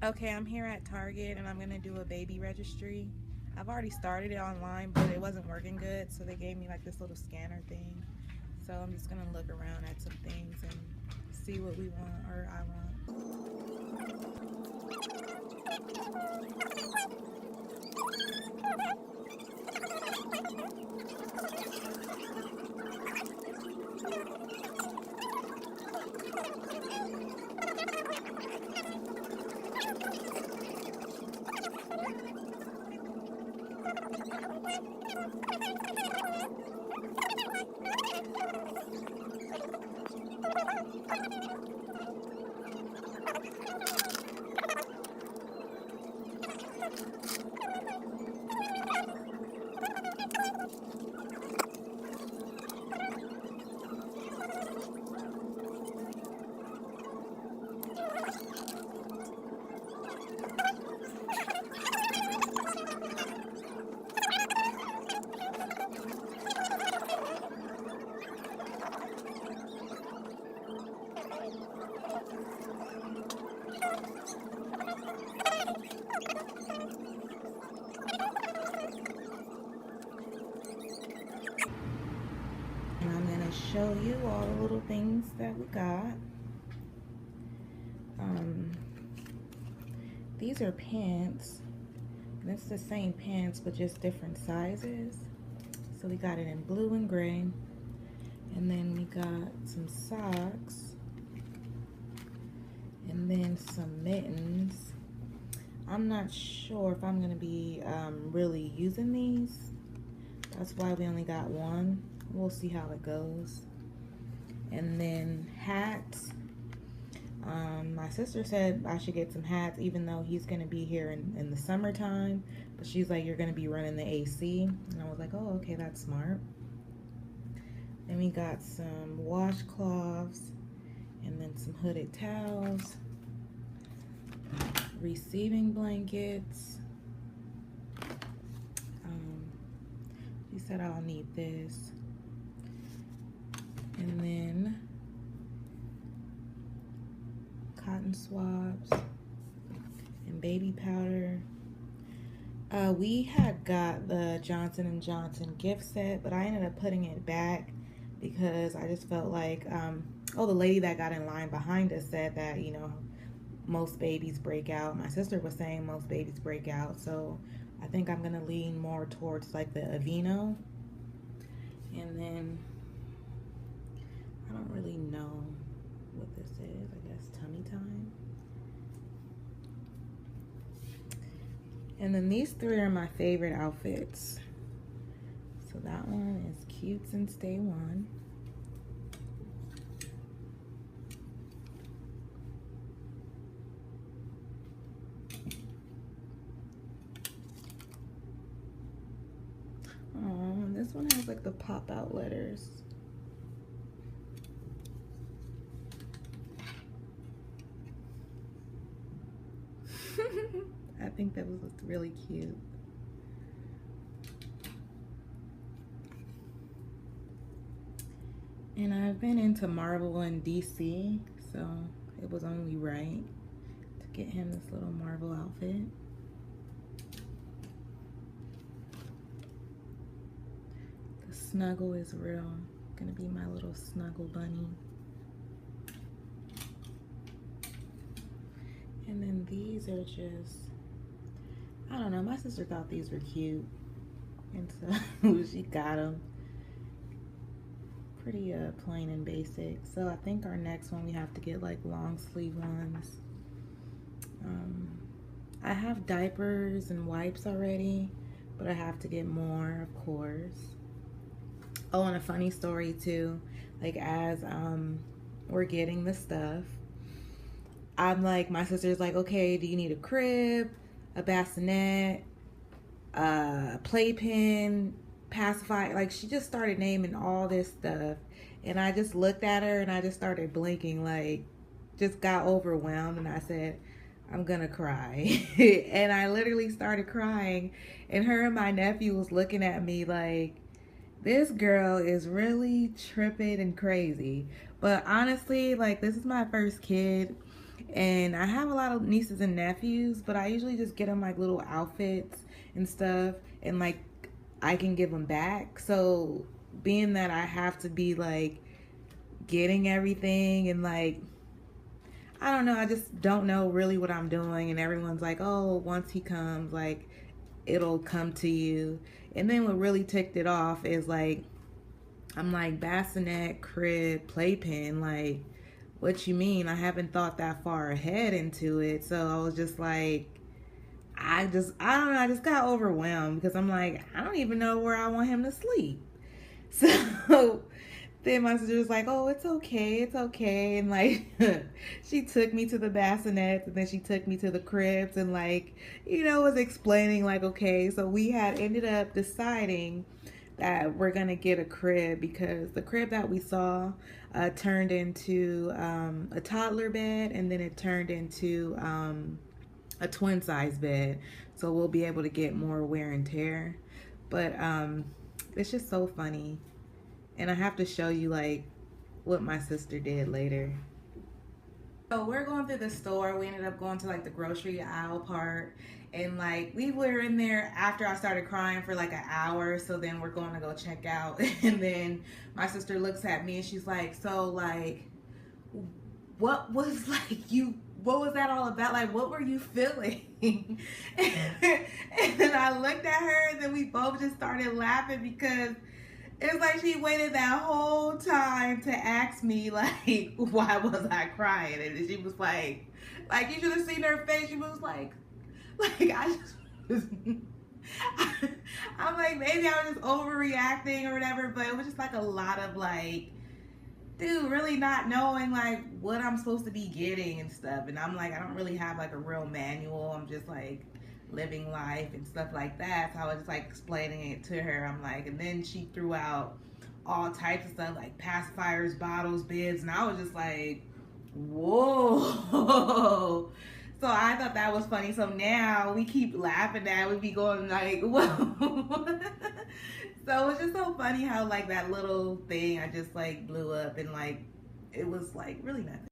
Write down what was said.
Okay, I'm here at Target and I'm gonna do a baby registry. I've already started it online, but it wasn't working good, so they gave me like this little scanner thing. So I'm just gonna look around at some things and see what we want or I want. And I'm gonna show you all the little things that we got. Um, these are pants. And it's the same pants but just different sizes. So we got it in blue and gray. And then we got some socks. And then some mittens. I'm not sure if I'm gonna be really using these. That's why we only got one. We'll see how it goes. And then hats. My sister said I should get some hats even though he's gonna be here in the summertime. But she's like, you're gonna be running the AC. And I was like, oh, okay, that's smart. Then we got some washcloths and then some hooded towels, receiving blankets. She said I'll need this. And then cotton swabs and baby powder. We had got the Johnson & Johnson gift set, but I ended up putting it back because I just felt like, the lady that got in line behind us said that, you know, most babies break out. My sister was saying most babies break out, so I think I'm gonna lean more towards like the Aveeno. And then I don't really know what this is. I guess tummy time. And then these three are my favorite outfits. So that one is Cute Since Day One. Oh, this one has like the pop out letters. I think that was really cute. And I've been into Marvel and DC, so it was only right to get him this little Marvel outfit. The snuggle is real. Gonna be my little snuggle bunny. And then these are just, I don't know, my sister thought these were cute. And so she got them. Pretty plain and basic. So I think our next one we have to get like long sleeve ones. I have diapers and wipes already, but I have to get more, of course. Oh, and a funny story too. Like as we're getting the stuff, I'm like, my sister's like, okay, do you need a crib, a bassinet, a playpen, pacifier? Like she just started naming all this stuff, and I just looked at her and I just started blinking, like just got overwhelmed, and I said, I'm gonna cry. And I literally started crying, and her and my nephew was looking at me like, this girl is really tripping and crazy. But honestly, like, this is my first kid, And I have a lot of nieces and nephews, but I usually just get them like little outfits and stuff, and like I can give them back. So being that I have to be like getting everything and like, I don't know, I just don't know really what I'm doing, and everyone's like, oh, once he comes, like it'll come to you. And then what really ticked it off is like, I'm like, bassinet, crib, playpen, like what you mean? I haven't thought that far ahead into it. So I was just like, I don't know, I just got overwhelmed because I'm like, I don't even know where I want him to sleep. So then my sister was like, oh, it's okay, it's okay. And like, she took me to the bassinets, and then she took me to the cribs, and like, was explaining like, okay, so we had ended up deciding that we're gonna get a crib because the crib that we saw turned into a toddler bed, and then it turned into a twin size bed, so we'll be able to get more wear and tear. But it's just so funny, and I have to show you like what my sister did later. So we're going through the store. We ended up going to like the grocery aisle part, and like we were in there after I started crying for like an hour. So then we're going to go check out, and then my sister looks at me and she's like, so like, what was like you, what was that all about? Like, what were you feeling? And then I looked at her, and then we both just started laughing because it's like she waited that whole time to ask me, like, why was I crying? And she was like you should have seen her face. She was like I just was, I'm like, maybe I was just overreacting or whatever, but it was just like a lot of like, dude, really not knowing like what I'm supposed to be getting and stuff. And I'm like, I don't really have like a real manual. I'm just like living life and stuff like that. So I was just like explaining it to her. I'm like, and then she threw out all types of stuff like pacifiers, bottles, bibs, and I was just like, whoa. So I thought that was funny. So now we keep laughing at it. We be going like, whoa. So it's just so funny how like that little thing I just like blew up, and like it was like really nothing.